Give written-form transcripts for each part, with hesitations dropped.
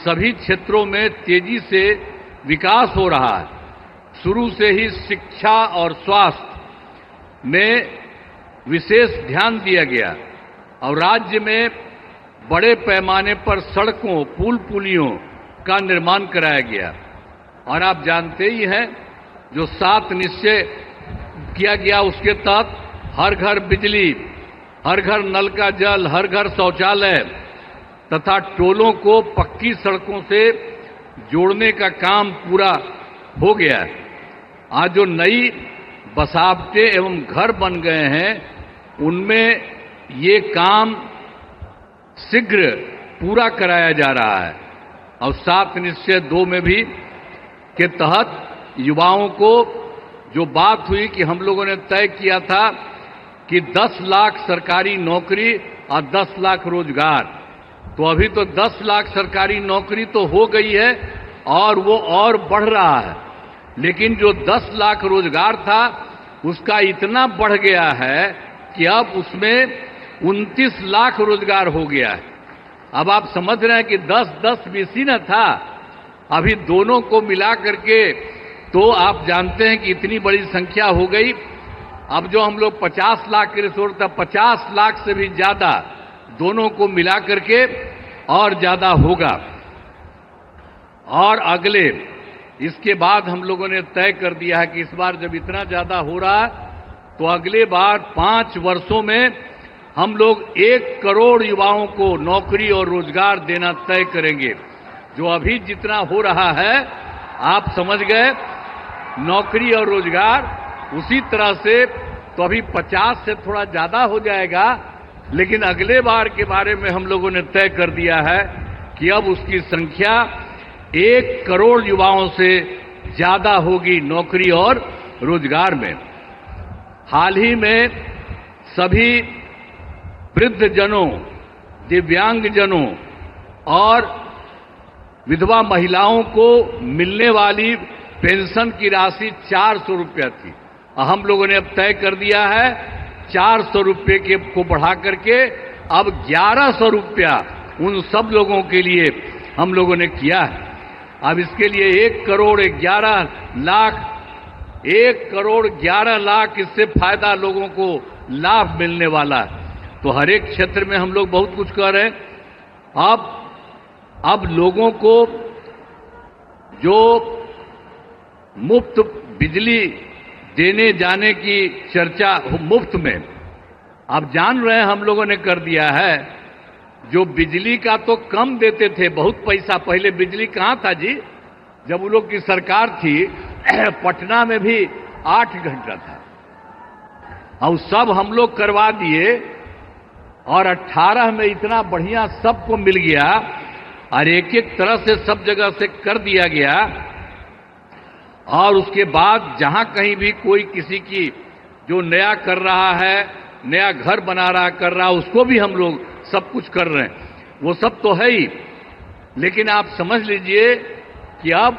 सभी क्षेत्रों में तेजी से विकास हो रहा है। शुरू से ही शिक्षा और स्वास्थ्य में विशेष ध्यान दिया गया और राज्य में बड़े पैमाने पर सड़कों, पुल पुलियों का निर्माण कराया गया। और आप जानते ही हैं, जो 7 निश्चय किया गया उसके तहत हर घर बिजली, हर घर नल का जल, हर घर शौचालय तथा टोलों को पक्की सड़कों से जोड़ने का काम पूरा हो गया है। आज जो नई बसावटें एवं घर बन गए हैं, उनमें ये काम शीघ्र पूरा कराया जा रहा है। और 7 निश्चय 2 में भी के तहत युवाओं को जो बात हुई कि हम लोगों ने तय किया था कि 10 लाख सरकारी नौकरी और 10 लाख रोजगार, तो अभी तो 10 लाख सरकारी नौकरी तो हो गई है और वो और बढ़ रहा है। लेकिन जो 10 लाख रोजगार था उसका इतना बढ़ गया है कि अब उसमें 29 लाख रोजगार हो गया है। अब आप समझ रहे हैं कि 10-10 बीसी न था, अभी दोनों को मिला करके तो आप जानते हैं कि इतनी बड़ी संख्या हो गई। अब जो हम लोग 50 लाख के लिए सोच था, 50 लाख से भी ज्यादा दोनों को मिला करके और ज्यादा होगा। और अगले इसके बाद हम लोगों ने तय कर दिया है कि इस बार जब इतना ज्यादा हो रहा है तो अगले बार 5 वर्षों में हम लोग 1 करोड़ युवाओं को नौकरी और रोजगार देना तय करेंगे। जो अभी जितना हो रहा है आप समझ गए, नौकरी और रोजगार उसी तरह से तो अभी 50 से थोड़ा ज्यादा हो जाएगा, लेकिन अगले बार के बारे में हम लोगों ने तय कर दिया है कि अब उसकी संख्या 1 करोड़ युवाओं से ज्यादा होगी नौकरी और रोजगार में। हाल ही में सभी वृद्धजनों, दिव्यांगजनों और विधवा महिलाओं को मिलने वाली पेंशन की राशि 400 रुपया थी। हम लोगों ने अब तय कर दिया है 400 रुपये के को बढ़ा करके अब 1100 रुपया उन सब लोगों के लिए हम लोगों ने किया है। अब इसके लिए 1 करोड़ 11 लाख इससे फायदा लोगों को लाभ मिलने वाला है। तो हर एक क्षेत्र में हम लोग बहुत कुछ कर रहे हैं। अब लोगों को जो मुफ्त बिजली देने जाने की चर्चा मुफ्त में, अब जान रहे हैं हम लोगों ने कर दिया है। जो बिजली का तो कम देते थे, बहुत पैसा, पहले बिजली कहां था जी, जब उन लोग की सरकार थी पटना में भी 8 घंटा था, और सब हम लोग करवा दिए और 18 में इतना बढ़िया सबको मिल गया और एक तरह से सब जगह से कर दिया गया। और उसके बाद जहां कहीं भी कोई किसी की जो नया कर रहा है, नया घर बना रहा कर रहा, उसको भी हम लोग सब कुछ कर रहे हैं। वो सब तो है ही, लेकिन आप समझ लीजिए कि अब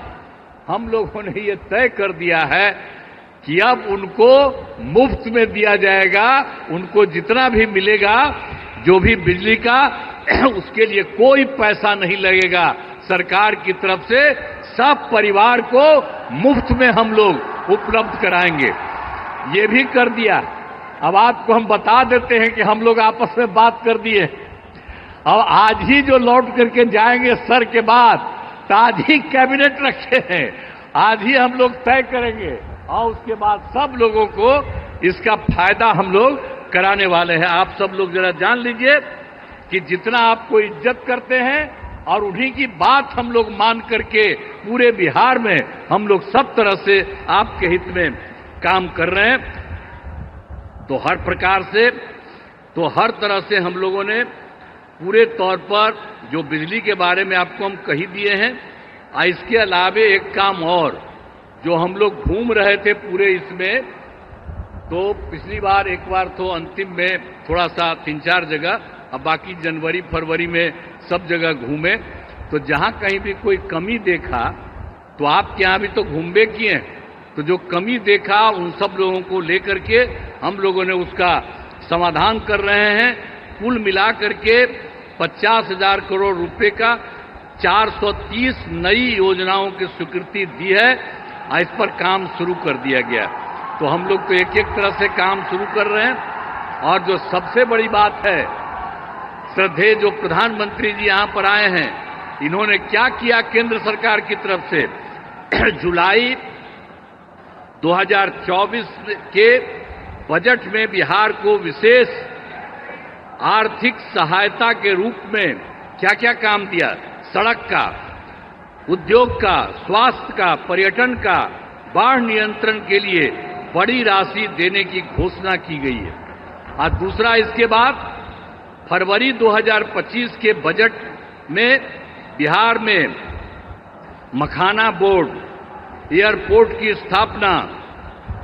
हम लोगों ने ये तय कर दिया है कि अब उनको मुफ्त में दिया जाएगा। उनको जितना भी मिलेगा, जो भी बिजली का, उसके लिए कोई पैसा नहीं लगेगा सरकार की तरफ से। सब परिवार को मुफ्त में हम लोग उपलब्ध कराएंगे। ये भी कर दिया। अब आपको हम बता देते हैं कि हम लोग आपस में बात कर दिए। अब आज ही जो लौट करके जाएंगे सर के बाद, तो आज ही कैबिनेट रखे हैं, आज ही हम लोग तय करेंगे और उसके बाद सब लोगों को इसका फायदा हम लोग कराने वाले हैं। आप सब लोग जरा जान लीजिए कि जितना आपको इज्जत करते हैं और उन्हीं की बात हम लोग मान करके पूरे बिहार में हम लोग सब तरह से आपके हित में काम कर रहे हैं। तो हर प्रकार से, तो हर तरह से हम लोगों ने पूरे तौर पर जो बिजली के बारे में आपको हम कही दिए हैं। इसके अलावे एक काम और जो हम लोग घूम रहे थे पूरे इसमें, तो पिछली बार एक बार तो अंतिम में थोड़ा सा 3-4 जगह, अब बाकी जनवरी फरवरी में सब जगह घूमे। तो जहां कहीं भी कोई कमी देखा, तो आपके यहां भी तो घूमबे किए हैं, तो जो कमी देखा उन सब लोगों को लेकर के हम लोगों ने उसका समाधान कर रहे हैं। कुल मिला करके 50,000 करोड़ रुपए का 430 नई योजनाओं की स्वीकृति दी है और इस पर काम शुरू कर दिया गया। तो हम लोग तो एक एक तरह से काम शुरू कर रहे हैं। और जो सबसे बड़ी बात है, श्रद्धेय जो प्रधानमंत्री जी यहां पर आए हैं, इन्होंने क्या किया केंद्र सरकार की तरफ से। जुलाई 2024 के बजट में बिहार को विशेष आर्थिक सहायता के रूप में क्या क्या काम दिया। सड़क का, उद्योग का, स्वास्थ्य का, पर्यटन का, बाढ़ नियंत्रण के लिए बड़ी राशि देने की घोषणा की गई है। और दूसरा, इसके बाद फरवरी 2025 के बजट में बिहार में मखाना बोर्ड, एयरपोर्ट की स्थापना,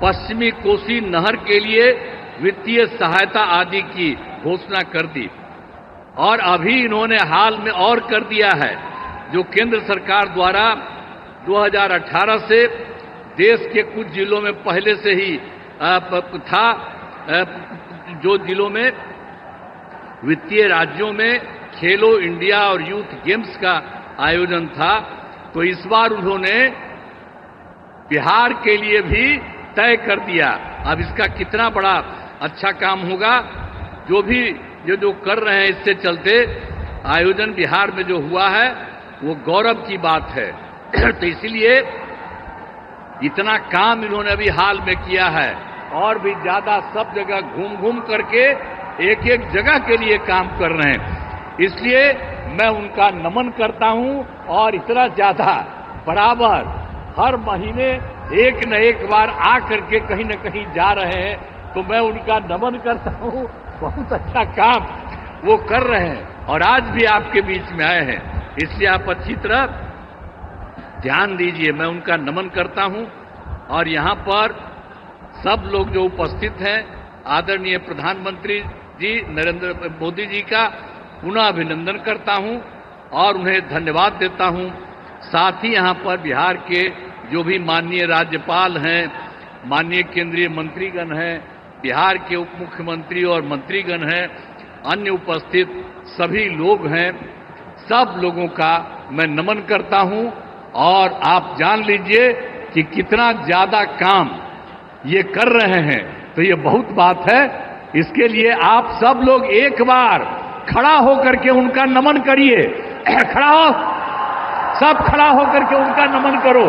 पश्चिमी कोसी नहर के लिए वित्तीय सहायता आदि की घोषणा कर दी। और अभी इन्होंने हाल में और कर दिया है, जो केंद्र सरकार द्वारा 2018 से देश के कुछ जिलों में पहले से ही था, जो जिलों में वित्तीय राज्यों में खेलो इंडिया और यूथ गेम्स का आयोजन था, तो इस बार उन्होंने बिहार के लिए भी तय कर दिया। अब इसका कितना बड़ा अच्छा काम होगा, जो भी जो कर रहे हैं, इससे चलते आयोजन बिहार में जो हुआ है वो गौरव की बात है। तो इसलिए इतना काम इन्होंने अभी हाल में किया है, और भी ज्यादा सब जगह घूम घूम करके एक एक जगह के लिए काम कर रहे हैं। इसलिए मैं उनका नमन करता हूं, और इतना ज्यादा बराबर हर महीने एक न एक बार आ करके कहीं न कहीं जा रहे हैं, तो मैं उनका नमन करता हूं। बहुत अच्छा काम वो कर रहे हैं, और आज भी आपके बीच में आए हैं, इसलिए आप अच्छी तरह ध्यान दीजिए। मैं उनका नमन करता हूं, और यहां पर सब लोग जो उपस्थित हैं, आदरणीय प्रधानमंत्री जी नरेंद्र मोदी जी का पुनः अभिनंदन करता हूं और उन्हें धन्यवाद देता हूं। साथ ही यहां पर बिहार के जो भी माननीय राज्यपाल हैं, माननीय केंद्रीय मंत्रीगण हैं, बिहार के उप मुख्यमंत्री और मंत्रीगण हैं, अन्य उपस्थित सभी लोग हैं, सब लोगों का मैं नमन करता हूं। और आप जान लीजिए कि कितना ज्यादा काम ये कर रहे हैं, तो ये बहुत बात है। इसके लिए आप सब लोग एक बार खड़ा होकर के उनका नमन करिए। खड़ा हो, सब खड़ा होकर के उनका नमन करो।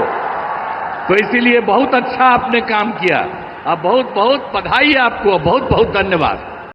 तो इसीलिए बहुत अच्छा आपने काम किया। अब बहुत बहुत बधाई आपको, बहुत बहुत धन्यवाद।